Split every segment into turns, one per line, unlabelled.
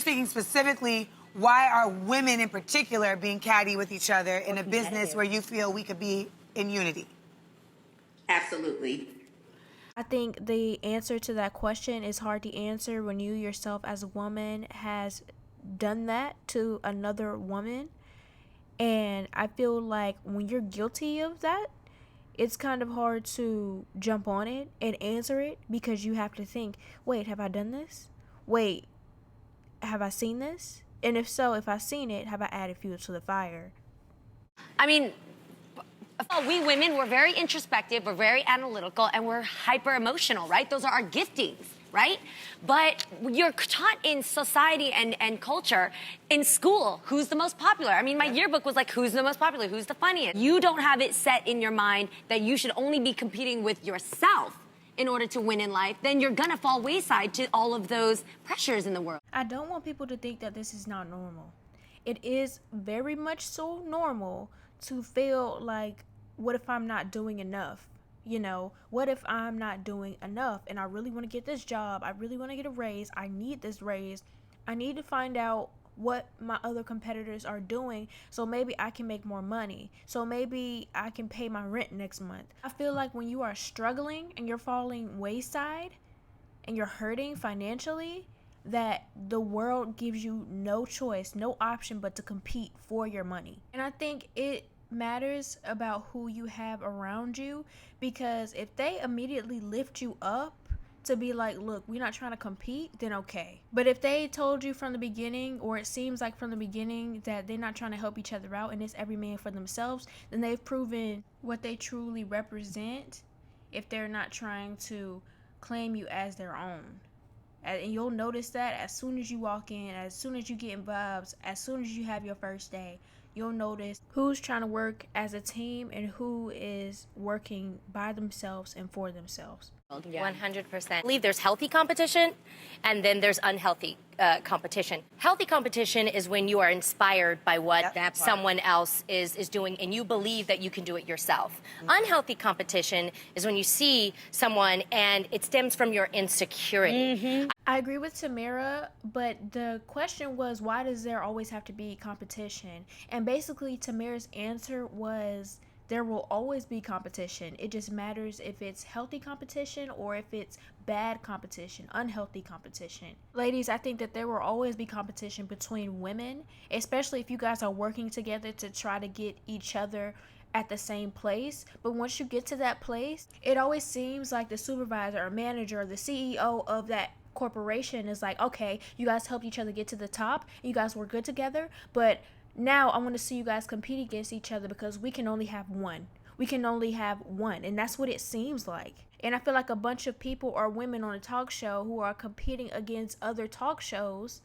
speaking specifically, why are women in particular being catty with each other in a business where you feel we could be in unity?
Absolutely.
I think the answer to that question is hard to answer when you yourself as a woman has done that to another woman. And I feel like when you're guilty of that, it's kind of hard to jump on it and answer it because you have to think, wait, have I done this? Wait, have I seen this? And if so, if I've seen it, have I added fuel to the fire?
I mean, we women, we're very introspective, we're very analytical, and we're hyper emotional, right? Those are our giftings, right? But you're taught in society and culture, in school, who's the most popular? I mean, my yearbook was like, who's the most popular? Who's the funniest? You don't have it set in your mind that you should only be competing with yourself in order to win in life, then you're gonna fall wayside to all of those pressures in the world.
I don't want people to think that this is not normal. It is very much so normal to feel like, what if I'm not doing enough? You know, what if I'm not doing enough and I really want to get this job? I really want to get a raise. I need this raise. I need to find out what my other competitors are doing so maybe I can make more money. So maybe I can pay my rent next month. I feel like when you are struggling and you're falling wayside and you're hurting financially, that the world gives you no choice, no option but to compete for your money. And I think it matters about who you have around you, because if they immediately lift you up to be like, look, we're not trying to compete, then okay. But if they told you from the beginning, or it seems like from the beginning, that they're not trying to help each other out and it's every man for themselves, then they've proven what they truly represent if they're not trying to claim you as their own. And you'll notice that as soon as you walk in, as soon as you get in vibes, as soon as you have your first day, you'll notice who's trying to work as a team and who is working by themselves and for themselves.
100%. I believe there's healthy competition and then there's unhealthy competition. Healthy competition is when you are inspired by what someone else is doing and you believe that you can do it yourself. Unhealthy competition is when you see someone and it stems from your insecurity.
I agree with Tamara, but the question was, why does there always have to be competition? And basically Tamara's answer was, there will always be competition. It just matters if it's healthy competition or if it's bad competition, unhealthy competition. Ladies, I think that there will always be competition between women, especially if you guys are working together to try to get each other at the same place. But once you get to that place, it always seems like the supervisor or manager or the CEO of that corporation is like, okay, you guys helped each other get to the top, you guys were good together, but now I want to see you guys compete against each other because we can only have one. We can only have one. And that's what it seems like. And I feel like a bunch of people or women on a talk show who are competing against other talk shows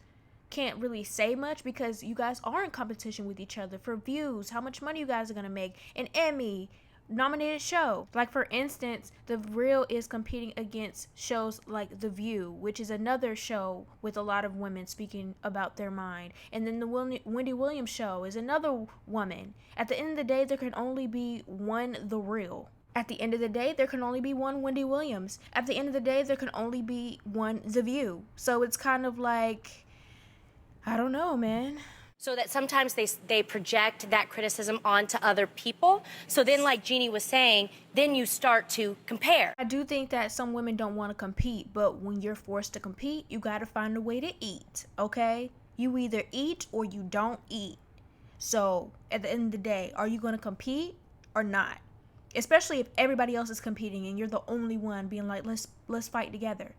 can't really say much because you guys are in competition with each other for views, how much money you guys are going to make, an Emmy nominated show. Like, for instance, The Real is competing against shows like The View, which is another show with a lot of women speaking about their mind. And then the Wendy Williams show is another woman. At the end of the day, there can only be one The Real. At the end of the day, there can only be one Wendy Williams. At the end of the day, there can only be one The View. So it's kind of like, I don't know, man.
So that sometimes they project that criticism onto other people. So then, like Jeannie was saying, then you start to compare.
I do think that some women don't want to compete, but when you're forced to compete, you got to find a way to eat, okay? You either eat or you don't eat. So at the end of the day, are you going to compete or not? Especially if everybody else is competing and you're the only one being like, let's fight together.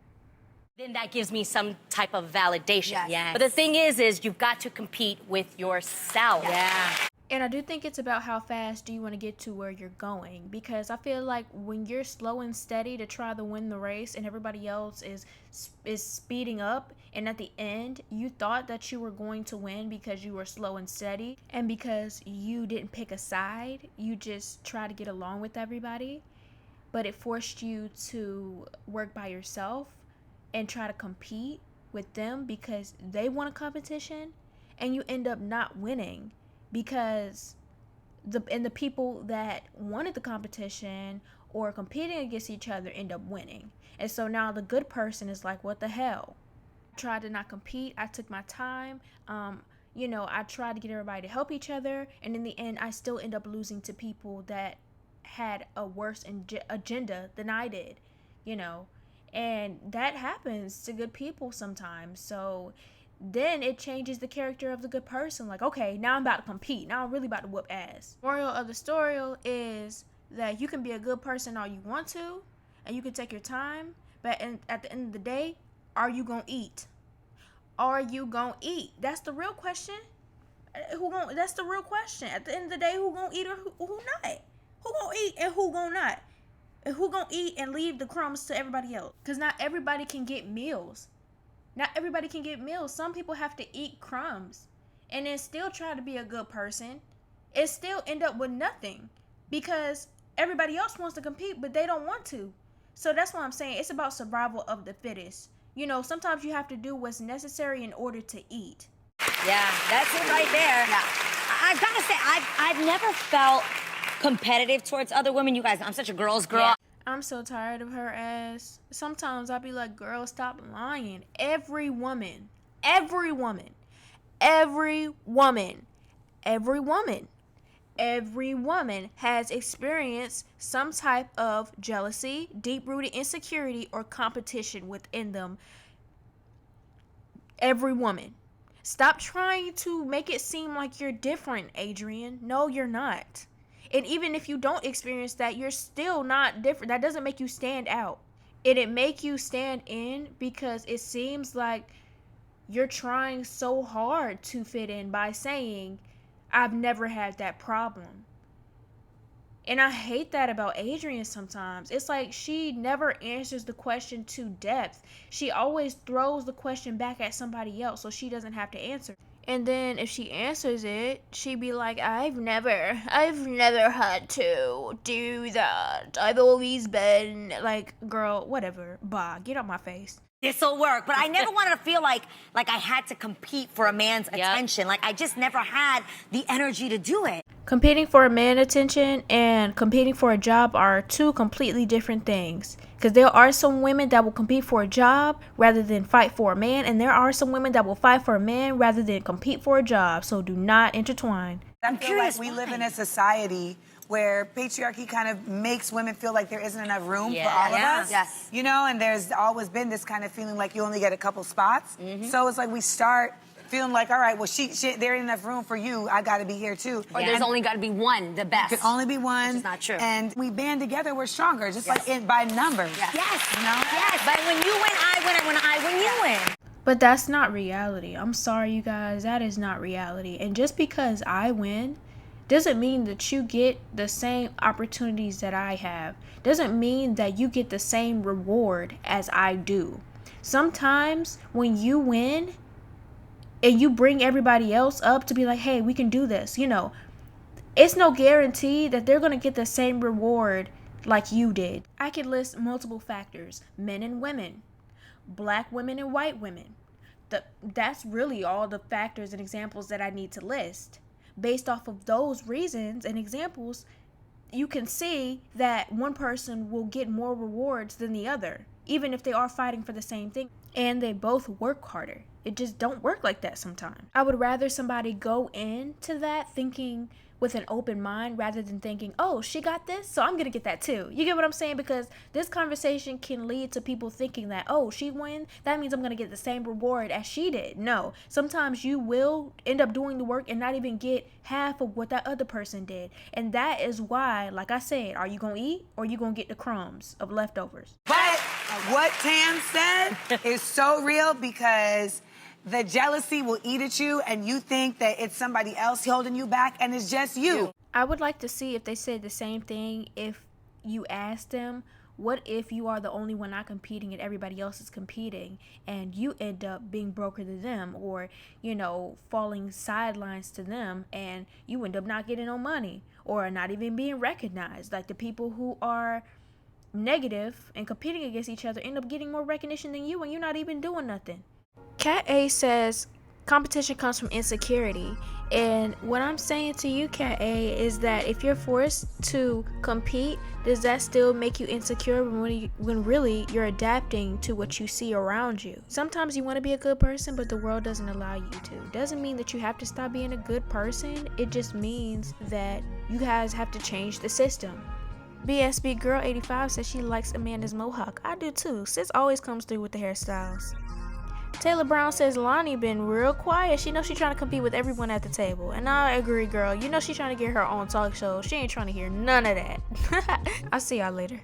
Then that gives me some type of validation.
Yes.
But the thing is you've got to compete with yourself.
Yeah.
And I do think it's about how fast do you want to get to where you're going, because I feel like when you're slow and steady to try to win the race and everybody else is speeding up, and at the end you thought that you were going to win because you were slow and steady and because you didn't pick a side, you just try to get along with everybody, but it forced you to work by yourself and try to compete with them because they won a competition, and you end up not winning because the people that wanted the competition or competing against each other end up winning. And so now the good person is like, what the hell? tried to not compete. I took my time. I tried to get everybody to help each other, and in the end, I still end up losing to people that had a worse agenda than I did, and that happens to good people sometimes. So then it changes the character of the good person. Like, okay, now I'm about to compete. Now I'm really about to whoop ass. Moral of the story is that you can be a good person all you want to, and you can take your time, but at the end of the day, are you gonna eat? Are you gonna eat? That's the real question. That's the real question. At the end of the day, who gonna eat or who not? Who gonna eat and who gonna not? And who gonna eat and leave the crumbs to everybody else? Because not everybody can get meals. Not everybody can get meals. Some people have to eat crumbs and then still try to be a good person. It still end up with nothing because everybody else wants to compete, but they don't want to. So that's why I'm saying it's about survival of the fittest. Sometimes you have to do what's necessary in order to eat.
Yeah, that's it right there.
Yeah.
I've got to say, I've never felt competitive towards other women. You guys, I'm such a girl's girl.
Yeah. I'm so tired of her ass. Sometimes I'll be like, girl, stop lying. Every woman has experienced some type of jealousy, deep-rooted insecurity, or competition within them. Every woman. Stop trying to make it seem like you're different, Adrian. No, you're not. And even if you don't experience that, you're still not different. That doesn't make you stand out. It make you stand in because it seems like you're trying so hard to fit in by saying, I've never had that problem. And I hate that about Adrian sometimes. It's like she never answers the question to depth. She always throws the question back at somebody else so she doesn't have to answer. And then if she answers it, she'd be like, I've never had to do that. I've always been like, girl, whatever. Bah, get off my face.
This'll work, but I never wanted to feel like I had to compete for a man's attention. Like I just never had the energy to do it.
Competing for a man's attention and competing for a job are two completely different things. Because there are some women that will compete for a job rather than fight for a man, and there are some women that will fight for a man rather than compete for a job. So do not intertwine.
I feel like we live in a society where patriarchy kind of makes women feel like there isn't enough room for all of us.
Yes.
And there's always been this kind of feeling like you only get a couple spots. So it's like we start feeling like, all right, well, there ain't enough room for you. I got to be here too.
Or there's only got to be one, the best.
There can only be one.
Which is not true.
And we band together, we're stronger, just like by numbers.
Yes.
Yes. But when you win, I win, and when I win, you win.
But that's not reality. I'm sorry, you guys. That is not reality. And just because I win doesn't mean that you get the same opportunities that I have. Doesn't mean that you get the same reward as I do. Sometimes when you win and you bring everybody else up to be like, hey, we can do this, it's no guarantee that they're going to get the same reward like you did. I could list multiple factors: men and women, black women and white women. That's really all the factors and examples that I need to list. Based off of those reasons and examples, you can see that one person will get more rewards than the other, even if they are fighting for the same thing. And they both work harder. It just don't work like that sometimes. I would rather somebody go into that thinking with an open mind rather than thinking, oh, she got this, so I'm gonna get that too. You get what I'm saying? Because this conversation can lead to people thinking that, oh, she won, that means I'm gonna get the same reward as she did. No, sometimes you will end up doing the work and not even get half of what that other person did. And that is why, like I said, are you gonna eat or you gonna get the crumbs of leftovers?
But what Tam said is so real because the jealousy will eat at you and you think that it's somebody else holding you back and it's just you.
I would like to see if they said the same thing if you asked them, what if you are the only one not competing and everybody else is competing and you end up being broker to them or, falling sidelines to them and you end up not getting no money or not even being recognized. Like the people who are negative and competing against each other end up getting more recognition than you and you're not even doing nothing. Cat A says, competition comes from insecurity. And what I'm saying to you, Cat A, is that if you're forced to compete, does that still make you insecure when really you're adapting to what you see around you? Sometimes you want to be a good person, but the world doesn't allow you to. Doesn't mean that you have to stop being a good person. It just means that you guys have to change the system. BSB Girl 85 says she likes Amanda's mohawk. I do too. Sis always comes through with the hairstyles. Taylor Brown says Loni been real quiet. She knows she's trying to compete with everyone at the table. And I agree, girl. You know she's trying to get her own talk show. She ain't trying to hear none of that. I'll see y'all later.